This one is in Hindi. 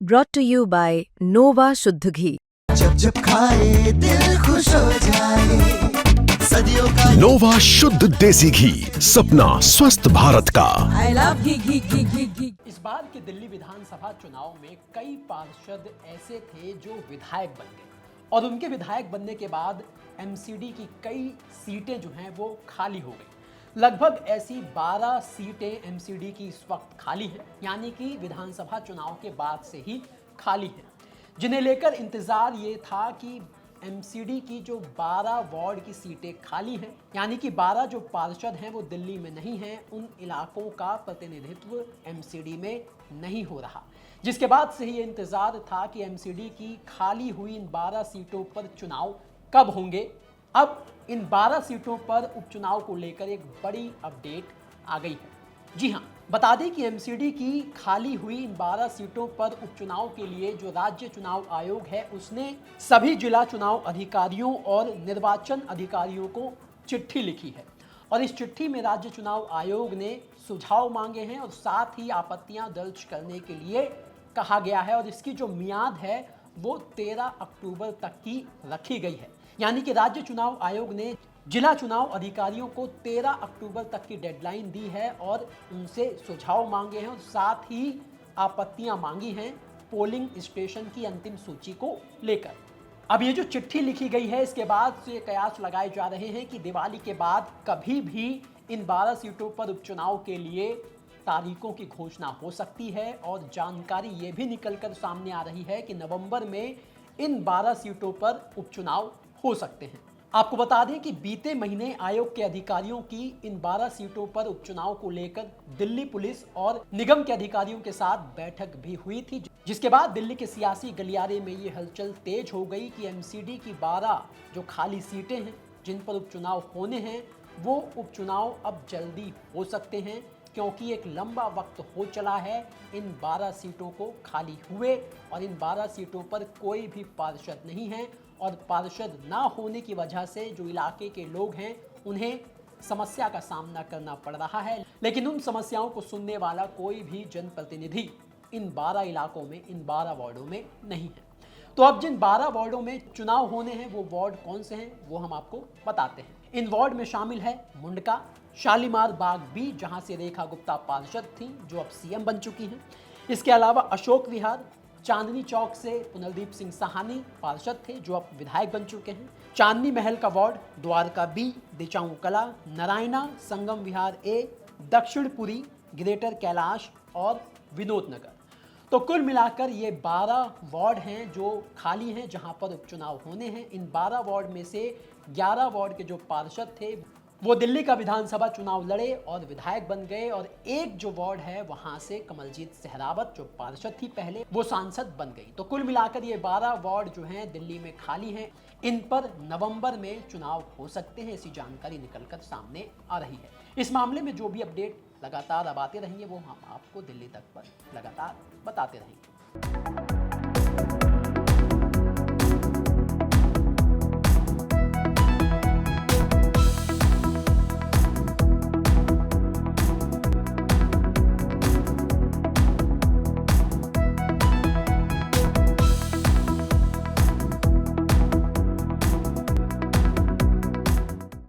brought to you by Nova शुद्ध घी। जब जब खाए दिल खुश हो जाए, सदियों का नोवा शुद्ध देसी घी, सपना स्वस्थ भारत का। I love घी। इस बार के दिल्ली विधानसभा चुनाव में कई पार्षद ऐसे थे जो विधायक बन गए और उनके विधायक बनने के बाद एमसीडी की कई सीटें जो हैं वो खाली हो गई। लगभग ऐसी 12 सीटें एमसीडी की इस वक्त खाली हैं, यानी कि विधानसभा चुनाव के बाद से ही खाली हैं, जिन्हें लेकर इंतजार ये था कि एमसीडी की जो 12 वार्ड की सीटें खाली हैं, यानी कि 12 जो पार्षद हैं वो दिल्ली में नहीं हैं, उन इलाकों का प्रतिनिधित्व एमसीडी में नहीं हो रहा, जिसके बाद से ही ये इंतजार था कि एमसीडी की खाली हुई इन 12 सीटों पर चुनाव कब होंगे। अब इन 12 सीटों पर उपचुनाव को लेकर एक बड़ी अपडेट आ गई है। जी हां, बता दें कि एमसीडी की खाली हुई इन 12 सीटों पर उपचुनाव के लिए जो राज्य चुनाव आयोग है उसने सभी जिला चुनाव अधिकारियों और निर्वाचन अधिकारियों को चिट्ठी लिखी है और इस चिट्ठी में राज्य चुनाव आयोग ने सुझाव मांगे हैं और साथ ही आपत्तियां दर्ज करने के लिए कहा गया है और इसकी जो मियाद है वो 13 अक्टूबर तक की रखी गई है, यानी कि राज्य चुनाव आयोग ने जिला चुनाव अधिकारियों को 13 अक्टूबर तक की डेडलाइन दी है और उनसे सुझाव मांगे हैं और साथ ही आपत्तियां मांगी हैं पोलिंग स्टेशन की अंतिम सूची को लेकर। अब ये जो चिट्ठी लिखी गई है इसके बाद से कयास लगाए जा रहे हैं कि दिवाली के बाद कभी भी इन 12 सीटों पर उपचुनाव के लिए तारीखों की घोषणा हो सकती है और जानकारी ये भी निकलकर सामने आ रही है कि नवंबर में इन 12 सीटों पर उपचुनाव हो सकते हैं। आपको बता दें कि बीते महीने आयोग के अधिकारियों की इन 12 सीटों पर उपचुनाव को लेकर दिल्ली पुलिस और निगम के अधिकारियों के साथ बैठक भी हुई थी, जिसके बाद दिल्ली के सियासी गलियारे में ये हलचल तेज हो गई कि एमसीडी की 12 जो खाली सीटें हैं जिन पर उपचुनाव होने हैं वो उपचुनाव अब जल्दी हो सकते हैं, क्योंकि एक लंबा वक्त हो चला है इन 12 सीटों को खाली हुए और इन 12 सीटों पर कोई भी पार्षद नहीं है और पार्षद ना होने की वजह से जो इलाके के लोग हैं उन्हें समस्या का सामना करना पड़ रहा है, लेकिन उन समस्याओं को सुनने वाला कोई भी जनप्रतिनिधि इन 12 इलाकों में, इन 12 वार्डों में नहीं है। तो अब जिन 12 वार्डों में चुनाव होने हैं वो वार्ड कौन से हैं वो हम आपको बताते हैं। इन वार्ड में शामिल है मुंडका, शालीमार बाग बी जहां से रेखा गुप्ता पार्षद थी जो अब सीएम बन चुकी हैं। इसके अलावा अशोक विहार, चांदनी चौक से पुनलदीप सिंह साहानी पार्षद थे जो अब विधायक बन चुके हैं। चांदनी महल का वार्ड, द्वारका बी, दिचाऊ कला, नारायणा, संगम विहार ए, दक्षिणपुरी, ग्रेटर कैलाश और विनोद नगर। तो कुल मिलाकर ये 12 वार्ड हैं जो खाली हैं जहां पर उपचुनाव होने हैं। इन 12 वार्ड में से 11 वार्ड के जो पार्षद थे वो दिल्ली का विधानसभा चुनाव लड़े और विधायक बन गए और एक जो वार्ड है वहां से कमलजीत सहरावत जो पार्षद थी पहले वो सांसद बन गई। तो कुल मिलाकर ये 12 वार्ड जो हैं दिल्ली में खाली हैं, इन पर नवंबर में चुनाव हो सकते हैं, ऐसी जानकारी निकलकर सामने आ रही है। इस मामले में जो भी अपडेट लगातार अब आते रहेंगे वो हम आपको दिल्ली तक पर लगातार बताते रहेंगे।